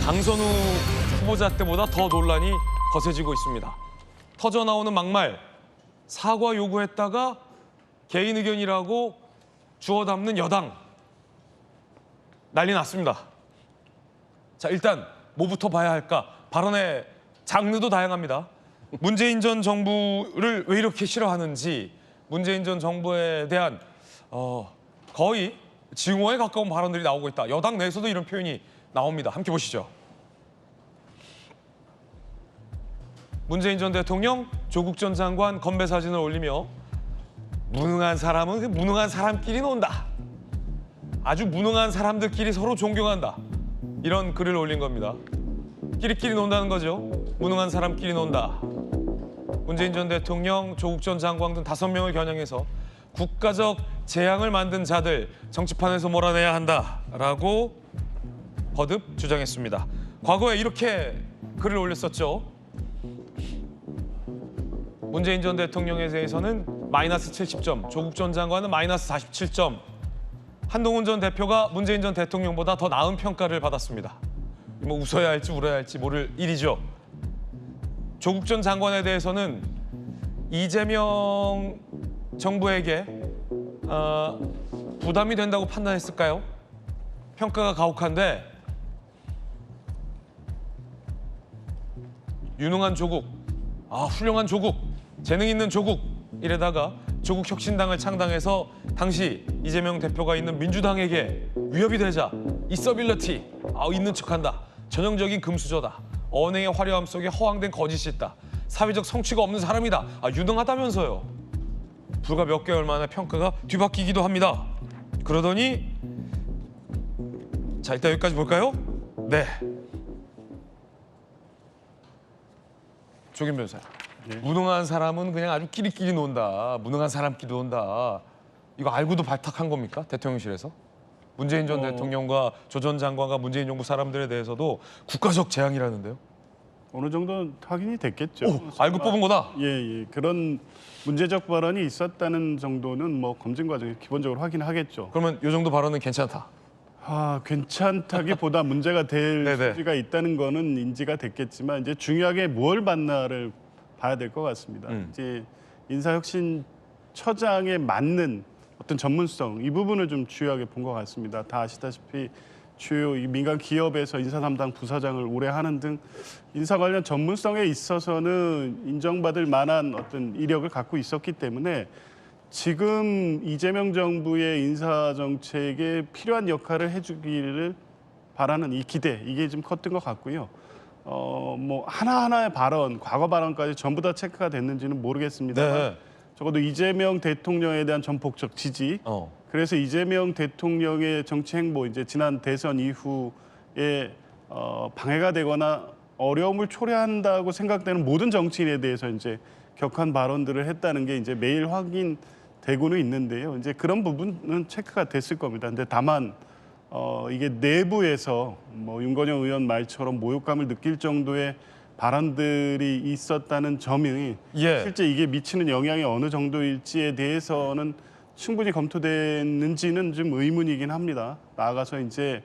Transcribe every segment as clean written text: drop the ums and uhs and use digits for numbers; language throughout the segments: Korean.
강선우 후보자 때보다 더 논란이 거세지고 있습니다. 터져나오는 막말, 사과 요구했다가 개인 의견이라고 주워 담는 여당. 난리 났습니다. 자, 일단 뭐부터 봐야 할까? 발언의 장르도 다양합니다. 문재인 전 정부를 왜 이렇게 싫어하는지, 문재인 전 정부에 대한 거의 증오에 가까운 발언들이 나오고 있다. 여당 내에서도 이런 표현이 나옵니다. 함께 보시죠. 문재인 전 대통령, 조국 전 장관 건배 사진을 올리며 무능한 사람은 무능한 사람끼리 논다. 아주 무능한 사람들끼리 서로 존경한다. 이런 글을 올린 겁니다. 끼리끼리 논다는 거죠. 무능한 사람끼리 논다. 문재인 전 대통령, 조국 전 장관 등 5명을 겨냥해서 국가적 재앙을 만든 자들 정치판에서 몰아내야 한다라고 거듭 주장했습니다. 과거에 이렇게 글을 올렸었죠. 문재인 전 대통령에 대해서는 마이너스 70점, 조국 전 장관은 마이너스 47점, 한동훈 전 대표가 문재인 전 대통령보다 더 나은 평가를 받았습니다. 뭐 웃어야 할지 울어야 할지 모를 일이죠. 조국 전 장관에 대해서는 이재명 정부에게 부담이 된다고 판단했을까요? 평가가 가혹한데 유능한 조국, 훌륭한 조국, 재능 있는 조국 이래다가 조국 혁신당을 창당해서 당시 이재명 대표가 있는 민주당에게 위협이 되자 이서빌러티, 있는 척한다. 전형적인 금수저다. 언행의 화려함 속에 허황된 거짓이 있다. 사회적 성취가 없는 사람이다. 유능하다면서요. 불과 몇 개월 만에 평가가 뒤바뀌기도 합니다. 그러더니 자, 일단 여기까지 볼까요? 네. 조긴 변호사. 무능한 사람은 그냥 아주 끼리끼리 논다. 무능한 사람끼리 논다. 이거 알고도 발탁한 겁니까? 대통령실에서? 문재인 전 대통령과 조 전 장관과 문재인 정부 사람들에 대해서도 국가적 재앙이라는데요. 어느 정도는 확인이 됐겠죠. 알고 뽑은 거다. 예. 그런 문제적 발언이 있었다는 정도는 뭐 검증 과정에 기본적으로 확인하겠죠. 그러면 이 정도 발언은 괜찮다. 괜찮다기보다 문제가 될 네네. 소지가 있다는 거는 인지가 됐겠지만 이제 중요하게 무엇을 받나를 봐야 될 것 같습니다. 이제 인사혁신처장에 맞는 어떤 전문성 이 부분을 좀 주요하게 본 것 같습니다. 다 아시다시피 주요 민간 기업에서 인사 담당 부사장을 오래 하는 등 인사 관련 전문성에 있어서는 인정받을 만한 어떤 이력을 갖고 있었기 때문에 지금 이재명 정부의 인사 정책에 필요한 역할을 해주기를 바라는 이 기대 이게 좀 컸던 것 같고요. 뭐 하나하나의 발언, 과거 발언까지 전부 다 체크가 됐는지는 모르겠습니다만 네. 적어도 이재명 대통령에 대한 전폭적 지지. 그래서 이재명 대통령의 정치 행보 이제 지난 대선 이후에 방해가 되거나 어려움을 초래한다고 생각되는 모든 정치인에 대해서 이제 격한 발언들을 했다는 게 이제 매일 확인되고는 있는데요. 이제 그런 부분은 체크가 됐을 겁니다. 근데 다만 이게 내부에서 뭐 윤건영 의원 말처럼 모욕감을 느낄 정도의 발언들이 있었다는 점이 실제 이게 미치는 영향이 어느 정도일지에 대해서는 충분히 검토됐는지는 좀 의문이긴 합니다. 나아가서 이제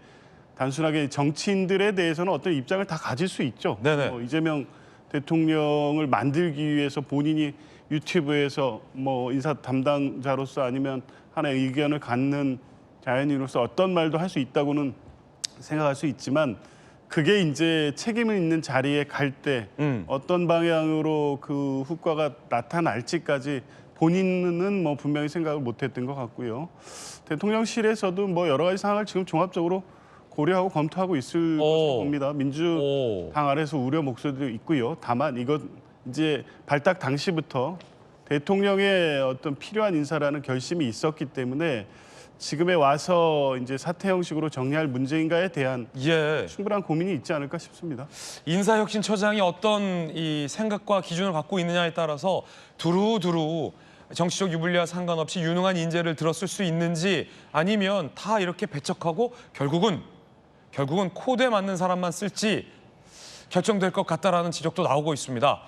단순하게 정치인들에 대해서는 어떤 입장을 다 가질 수 있죠. 이재명 대통령을 만들기 위해서 본인이 유튜브에서 뭐 인사 담당자로서 아니면 하나의 의견을 갖는 자연인으로서 어떤 말도 할 수 있다고는 생각할 수 있지만 그게 이제 책임을 있는 자리에 갈 때 어떤 방향으로 그 효과가 나타날지까지 본인은 뭐 분명히 생각을 못했던 것 같고요. 대통령실에서도 뭐 여러 가지 상황을 지금 종합적으로 고려하고 검토하고 있을 것으로 봅니다. 민주당 아래서 우려 목소리도 있고요. 다만 이것 이제 발탁 당시부터 대통령의 어떤 필요한 인사라는 결심이 있었기 때문에 지금에 와서 이제 사퇴 형식으로 정리할 문제인가에 대한 충분한 고민이 있지 않을까 싶습니다. 인사혁신처장이 어떤 이 생각과 기준을 갖고 있느냐에 따라서 두루두루 정치적 유불리와 상관없이 유능한 인재를 들었을 수 있는지 아니면 다 이렇게 배척하고 결국은 코드에 맞는 사람만 쓸지 결정될 것 같다라는 지적도 나오고 있습니다.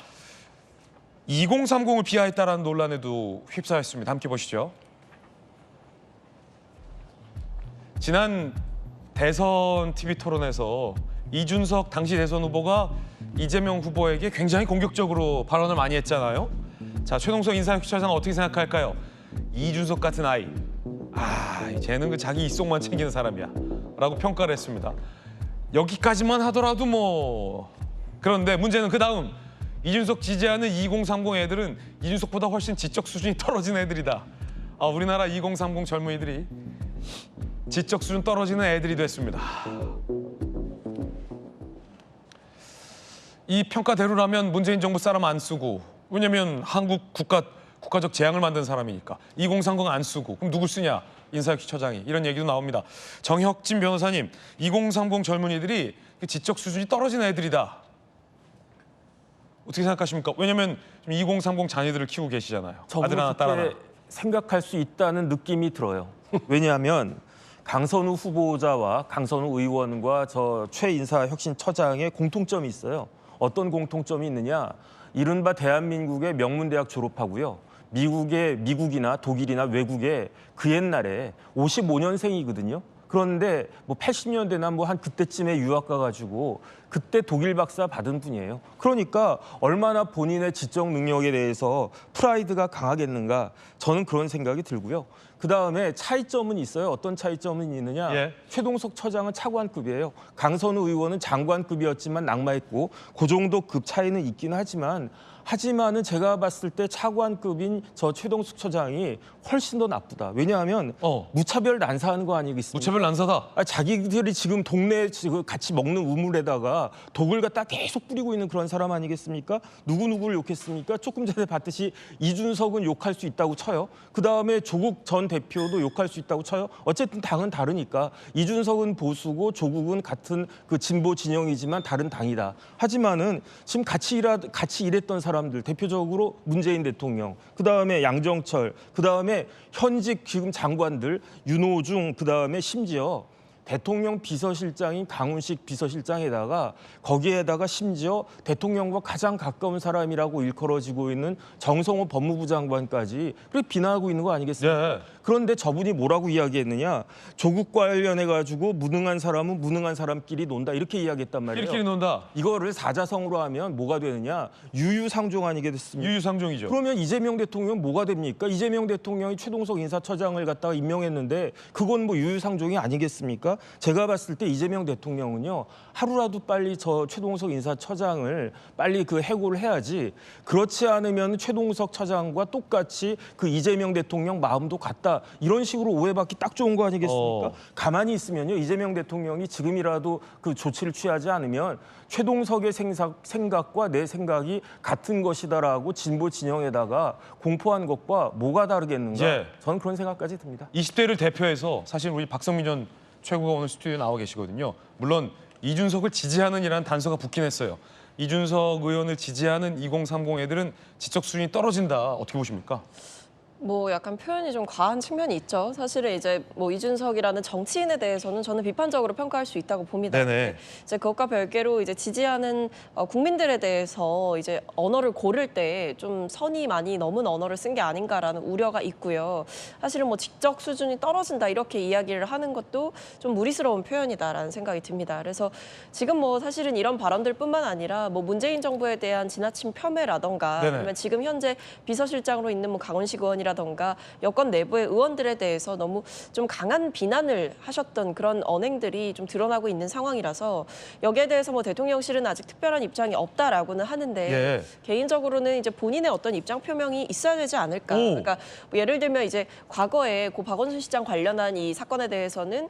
2030을 비하했다라는 논란에도 휩싸였습니다. 함께 보시죠. 지난 대선 TV 토론에서 이준석 당시 대선 후보가 이재명 후보에게 굉장히 공격적으로 발언을 많이 했잖아요. 자, 최동석 인사혁신처장 어떻게 생각할까요? 이준석 같은 아이, 쟤는 그 자기 입속만 챙기는 사람이야 라고 평가를 했습니다. 여기까지만 하더라도 뭐, 그런데 문제는 그 다음 이준석 지지하는 2030 애들은 이준석보다 훨씬 지적 수준이 떨어진 애들이다. 우리나라 2030 젊은이들이 지적 수준 떨어지는 애들이 됐습니다. 이 평가대로라면 문재인 정부 사람 안 쓰고, 왜냐면 한국 국가적 재앙을 만든 사람이니까 2030 안 쓰고 그럼 누굴 쓰냐? 인사혁신처장이, 이런 얘기도 나옵니다. 정혁진 변호사님, 2030 젊은이들이 지적 수준이 떨어진 애들이다. 어떻게 생각하십니까? 왜냐면 2030 자녀들을 키우고 계시잖아요. 아들 하나, 딸 하나. 그렇게 생각할 수 있다는 느낌이 들어요. 왜냐하면 강선우 후보자와 강선우 의원과 저 최인사혁신처장의 공통점이 있어요. 어떤 공통점이 있느냐? 이른바 대한민국의 명문대학 졸업하고요. 미국이나 독일이나 외국에 그 옛날에 55년생이거든요. 그런데 뭐 80년대나 뭐 한 그때쯤에 유학 가가지고 그때 독일 박사 받은 분이에요. 그러니까 얼마나 본인의 지적 능력에 대해서 프라이드가 강하겠는가, 저는 그런 생각이 들고요. 그다음에 차이점은 있어요. 어떤 차이점은 있느냐? 예. 최동석 처장은 차관급이에요. 강선우 의원은 장관급이었지만 낙마했고 그 정도 급 차이는 있긴 하지만은 제가 봤을 때 차관급인 저 최동석 처장이 훨씬 더 나쁘다. 왜냐하면 무차별 난사하는 거 아니겠습니까? 무차별 난사다. 자기들이 지금 동네에 지금 같이 먹는 우물에다가 독을 갖다 계속 뿌리고 있는 그런 사람 아니겠습니까? 누구누구를 욕했습니까? 조금 전에 봤듯이 이준석은 욕할 수 있다고 쳐요. 그다음에 조국 전 대표도 욕할 수 있다고 쳐요. 어쨌든 당은 다르니까 이준석은 보수고 조국은 같은 그 진보 진영이지만 다른 당이다. 하지만은 지금 같이 일했던 사람들, 대표적으로 문재인 대통령, 그다음에 양정철, 그다음에 현직 지금 장관들 윤호중, 그다음에 심지어 대통령 비서실장인 강훈식 비서실장에다가 거기에다가 심지어 대통령과 가장 가까운 사람이라고 일컬어지고 있는 정성호 법무부 장관까지 그렇게 비난하고 있는 거 아니겠습니까? 네. 그런데 저분이 뭐라고 이야기했느냐? 조국 관련해가지고 무능한 사람은 무능한 사람끼리 논다, 이렇게 이야기했단 말이에요. 끼리끼리 논다. 이거를 사자성어로 하면 뭐가 되느냐? 유유상종 아니겠습니까? 유유상종이죠. 그러면 이재명 대통령 뭐가 됩니까? 이재명 대통령이 최동석 인사처장을 갖다가 임명했는데 그건 뭐 유유상종이 아니겠습니까? 제가 봤을 때 이재명 대통령은요, 하루라도 빨리 저 최동석 인사처장을 빨리 그 해고를 해야지, 그렇지 않으면 최동석 처장과 똑같이 그 이재명 대통령 마음도 같다, 이런 식으로 오해받기 딱 좋은 거 아니겠습니까? 가만히 있으면요, 이재명 대통령이 지금이라도 그 조치를 취하지 않으면 최동석의 생각과 내 생각이 같은 것이다라고 진보 진영에다가 공포한 것과 뭐가 다르겠는가? 예. 저는 그런 생각까지 듭니다. 20대를 대표해서 사실 우리 박성민 전 최고가 오늘 스튜디오에 나와 계시거든요. 물론 이준석을 지지하는 이라는 단서가 붙긴 했어요. 이준석 의원을 지지하는 2030 애들은 지적 수준이 떨어진다. 어떻게 보십니까? 뭐 약간 표현이 좀 과한 측면이 있죠. 사실은 이제 뭐 이준석이라는 정치인에 대해서는 저는 비판적으로 평가할 수 있다고 봅니다. 네네. 이제 그것과 별개로 이제 지지하는 국민들에 대해서 이제 언어를 고를 때 좀 선이 많이 넘은 언어를 쓴 게 아닌가라는 우려가 있고요. 사실은 뭐 직적 수준이 떨어진다 이렇게 이야기를 하는 것도 좀 무리스러운 표현이다라는 생각이 듭니다. 그래서 지금 뭐 사실은 이런 발언들뿐만 아니라 뭐 문재인 정부에 대한 지나친 폄훼라던가 네네. 아니면 지금 현재 비서실장으로 있는 뭐 강훈식 의원이라던가 여권 내부의 의원들에 대해서 너무 좀 강한 비난을 하셨던 그런 언행들이 좀 드러나고 있는 상황이라서 여기에 대해서 뭐 대통령실은 아직 특별한 입장이 없다라고는 하는데 예. 개인적으로는 이제 본인의 어떤 입장 표명이 있어야 되지 않을까. 그러니까 뭐 예를 들면 이제 과거에 고 박원순 시장 관련한 이 사건에 대해서는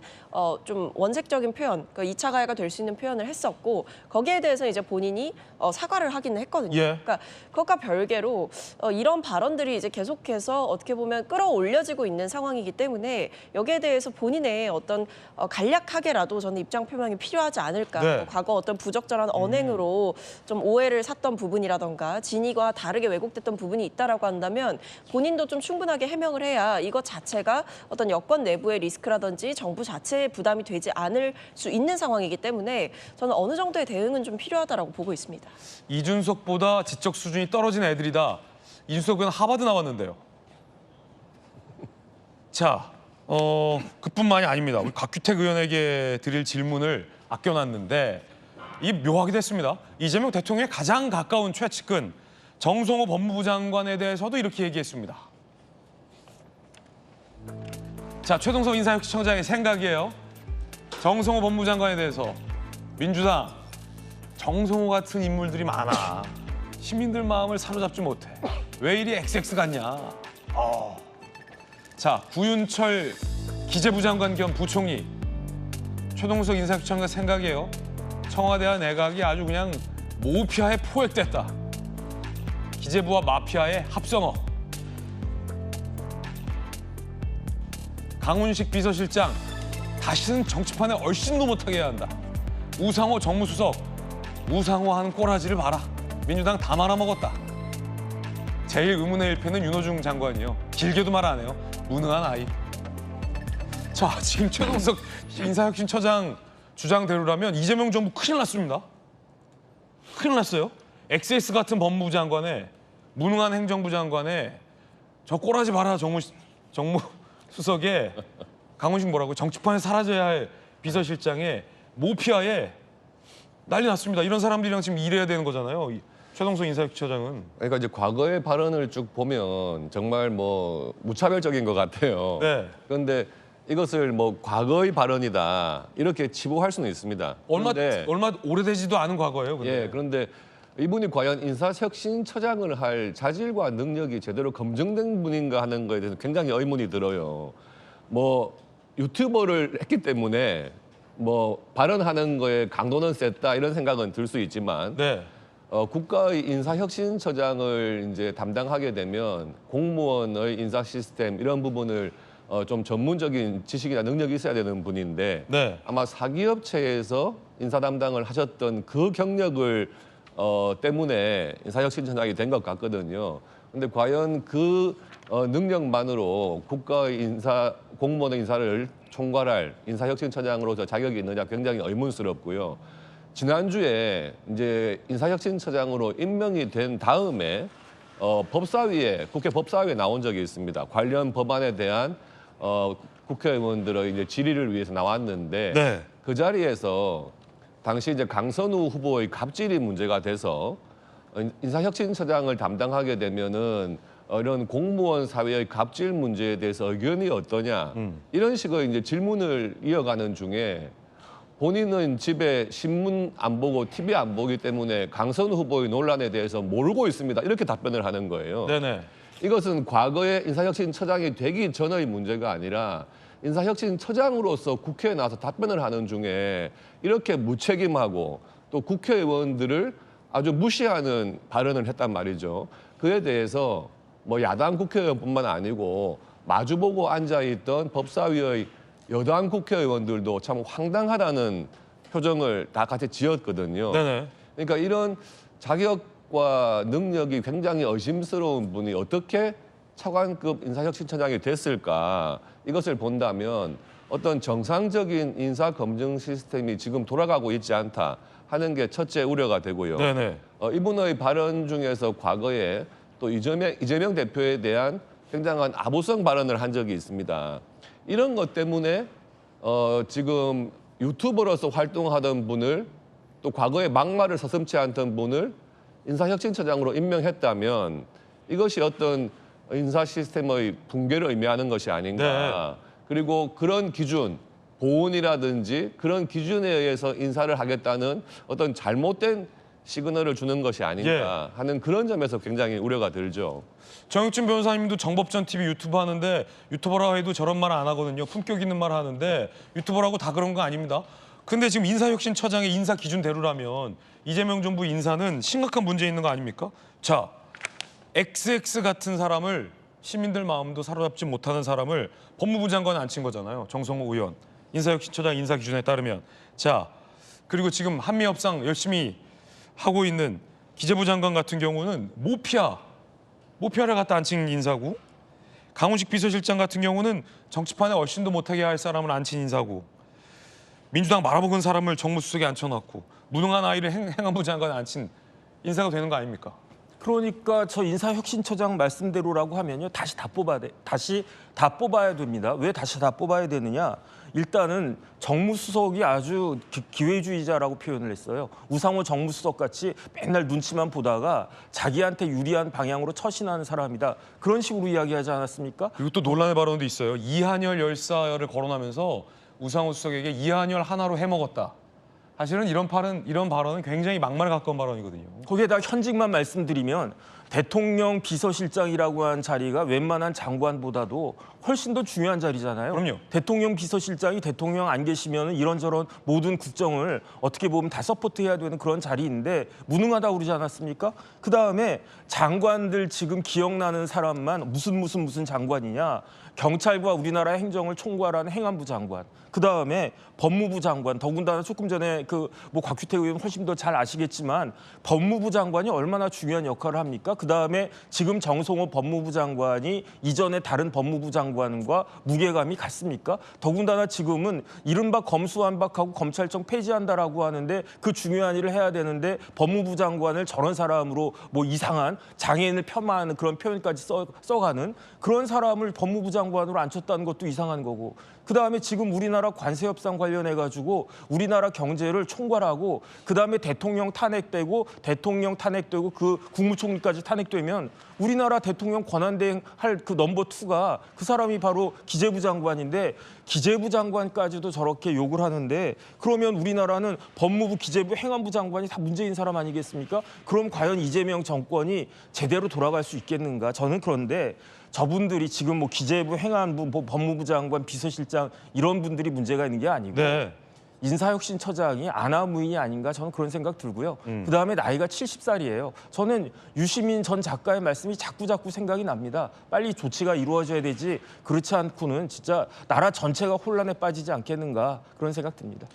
좀 원색적인 표현, 그 2차 가해가 될 수 있는 표현을 했었고 거기에 대해서 이제 본인이 사과를 하기는 했거든요. 예. 그러니까 그것과 별개로 이런 발언들이 이제 계속해서 어떻게 보면 끌어올려지고 있는 상황이기 때문에 여기에 대해서 본인의 어떤 간략하게라도 저는 입장 표명이 필요하지 않을까. 네. 과거 어떤 부적절한 언행으로 좀 오해를 샀던 부분이라던가 진위가 다르게 왜곡됐던 부분이 있다라고 한다면 본인도 좀 충분하게 해명을 해야 이것 자체가 어떤 여권 내부의 리스크라든지 정부 자체의 부담이 되지 않을 수 있는 상황이기 때문에 저는 어느 정도의 대응은 좀 필요하다라고 보고 있습니다. 이준석보다 지적 수준이 떨어진 애들이다. 이준석은 하버드 나왔는데요. 자, 그뿐만이 아닙니다. 우리 곽규택 의원에게 드릴 질문을 아껴놨는데 이 묘하게 됐습니다. 이재명 대통령의 가장 가까운 최측근 정성호 법무부 장관에 대해서도 이렇게 얘기했습니다. 자, 최동석 인사혁신청장의 생각이에요. 정성호 법무부 장관에 대해서 민주당 정성호 같은 인물들이 많아. 시민들 마음을 사로잡지 못해. 왜 이리 XX 같냐. 자, 구윤철 기재부 장관 겸 부총리 최동석 인사혁신청장 생각이에요. 청와대와 내각이 아주 그냥 모피아에 포획됐다. 기재부와 마피아의 합성어. 강훈식 비서실장 다시는 정치판에 얼씬도 못하게 해야 한다. 우상호 정무수석 우상호 하는 꼬라지를 봐라. 민주당 다 말아먹었다. 제일 의문의 일패는 윤호중 장관이요. 길게도 말 안 해요. 무능한 아이. 자, 지금 최동석 인사혁신처장 주장대로라면 이재명 정부 큰일 났습니다. 큰일 났어요. XS 같은 법무부 장관에 무능한 행정부 장관에 저 꼬라지 봐라 정무수석에 강훈식 뭐라고 정치판에 사라져야 할 비서실장에 모피아에 난리 났습니다. 이런 사람들이랑 지금 일해야 되는 거잖아요. 최동석 인사혁신처장은. 그러니까 이제 과거의 발언을 쭉 보면 정말 뭐 무차별적인 것 같아요. 네. 그런데 이것을 뭐 과거의 발언이다 이렇게 치부할 수는 있습니다. 얼마 그런데 오래되지도 않은 과거예요. 근데. 예, 그런데 이분이 과연 인사혁신처장을 할 자질과 능력이 제대로 검증된 분인가 하는 거에 대해서 굉장히 의문이 들어요. 뭐 유튜버를 했기 때문에 뭐 발언하는 거에 강도는 셌다 이런 생각은 들 수 있지만 네. 국가의 인사혁신처장을 이제 담당하게 되면 공무원의 인사 시스템 이런 부분을 좀 전문적인 지식이나 능력이 있어야 되는 분인데 네. 아마 사기업체에서 인사 담당을 하셨던 그 경력을 때문에 인사혁신처장이 된 것 같거든요. 근데 과연 그 능력만으로 국가의 공무원의 인사를 총괄할 인사혁신처장으로서 자격이 있느냐 굉장히 의문스럽고요. 지난주에 이제 인사혁신처장으로 임명이 된 다음에 국회 법사위에 나온 적이 있습니다. 관련 법안에 대한 국회의원들의 이제 질의를 위해서 나왔는데 네. 그 자리에서 당시 이제 강선우 후보의 갑질이 문제가 돼서 인사혁신처장을 담당하게 되면은 이런 공무원 사회의 갑질 문제에 대해서 의견이 어떠냐 이런 식의 이제 질문을 이어가는 중에 본인은 집에 신문 안 보고 TV 안 보기 때문에 강선우 후보의 논란에 대해서 모르고 있습니다. 이렇게 답변을 하는 거예요. 네네. 이것은 과거에 인사혁신처장이 되기 전의 문제가 아니라 인사혁신처장으로서 국회에 나와서 답변을 하는 중에 이렇게 무책임하고 또 국회의원들을 아주 무시하는 발언을 했단 말이죠. 그에 대해서 뭐 야당 국회의원뿐만 아니고 마주보고 앉아있던 법사위의 여당 국회의원들도 참 황당하다는 표정을 다 같이 지었거든요. 네네. 그러니까 이런 자격과 능력이 굉장히 의심스러운 분이 어떻게 차관급 인사혁신처장이 됐을까? 이것을 본다면 어떤 정상적인 인사 검증 시스템이 지금 돌아가고 있지 않다 하는 게 첫째 우려가 되고요. 네네. 이분의 발언 중에서 과거에 또 이재명 대표에 대한 굉장한 아부성 발언을 한 적이 있습니다. 이런 것 때문에 지금 유튜버로서 활동하던 분을 또 과거에 막말을 서슴지 않던 분을 인사혁신처장으로 임명했다면 이것이 어떤 인사 시스템의 붕괴를 의미하는 것이 아닌가. 네. 그리고 그런 기준, 보훈이라든지 그런 기준에 의해서 인사를 하겠다는 어떤 잘못된 시그널을 주는 것이 아닌가 하는 그런 점에서 굉장히 우려가 들죠. 정육진 변호사님도 정법전 TV 유튜브 하는데 유튜버라고 해도 저런 말 안 하거든요. 품격 있는 말 하는데 유튜버라고 다 그런 거 아닙니다. 근데 지금 인사혁신처장의 인사 기준대로라면 이재명 정부 인사는 심각한 문제 있는 거 아닙니까? 자, XX 같은 사람을 시민들 마음도 사로잡지 못하는 사람을 법무부 장관에 앉힌 거잖아요. 정성호 의원. 인사혁신처장 인사 기준에 따르면. 자, 그리고 지금 한미협상 열심히 하고 있는 기재부 장관 같은 경우는 모피아를 갖다 앉힌 인사고, 강훈식 비서실장 같은 경우는 정치판에 얼씬도 못하게 할 사람을 앉힌 인사고, 민주당 말아먹은 사람을 정무수석에 앉혀놨고 무능한 아이를 행안부 장관에 앉힌 인사가 되는 거 아닙니까? 그러니까 저 인사혁신처장 말씀대로라고 하면요. 다시 다 뽑아야 됩니다. 왜 다시 다 뽑아야 되느냐? 일단은 정무수석이 아주 기회주의자라고 표현을 했어요. 우상호 정무수석 같이 맨날 눈치만 보다가 자기한테 유리한 방향으로 처신하는 사람이다. 그런 식으로 이야기하지 않았습니까? 그리고 또 논란의 발언도 있어요. 이한열 열사를 거론하면서 우상호 수석에게 이한열 하나로 해먹었다. 사실은 이런 발언은 굉장히 막말 가까운 발언이거든요. 거기에다 현직만 말씀드리면 대통령 비서실장이라고 한 자리가 웬만한 장관보다도 훨씬 더 중요한 자리잖아요. 그럼요. 대통령 비서실장이 대통령 안 계시면 이런저런 모든 국정을 어떻게 보면 다 서포트해야 되는 그런 자리인데 무능하다고 그러지 않았습니까? 그다음에 장관들 지금 기억나는 사람만 무슨 장관이냐. 경찰과 우리나라 행정을 총괄하는 행안부 장관, 그다음에 법무부 장관, 더군다나 조금 전에 곽규태 의원 훨씬 더 잘 아시겠지만 법무부 장관이 얼마나 중요한 역할을 합니까? 그다음에 지금 정성호 법무부 장관이 이전에 다른 법무부 장관과 무게감이 같습니까? 더군다나 지금은 이른바 검수완박하고 검찰청 폐지한다라고 하는데 그 중요한 일을 해야 되는데 법무부 장관을 저런 사람으로 이상한 장애인을 폄하하는 그런 표현까지 써가는 그런 사람을 법무부 장관으로 앉혔다는 것도 이상한 거고, 그다음에 지금 우리나라 관세 협상 관련해 가지고 우리나라 경제를 총괄하고 그다음에 대통령 탄핵되고 그 국무총리까지 탄핵되면 우리나라 대통령 권한대행 할 그 넘버 2가 그 사람이 바로 기재부 장관인데 기재부 장관까지도 저렇게 욕을 하는데 그러면 우리나라는 법무부, 기재부, 행안부 장관이 다 문재인 사람 아니겠습니까? 그럼 과연 이재명 정권이 제대로 돌아갈 수 있겠는가? 저는 그런데 저분들이 지금 기재부, 행안부, 법무부 장관, 비서실장 이런 분들이 문제가 있는 게 아니고 네. 인사혁신처장이 아나무인이 아닌가 저는 그런 생각 들고요. 그다음에 나이가 70살이에요. 저는 유시민 전 작가의 말씀이 자꾸 생각이 납니다. 빨리 조치가 이루어져야 되지 그렇지 않고는 진짜 나라 전체가 혼란에 빠지지 않겠는가 그런 생각 듭니다.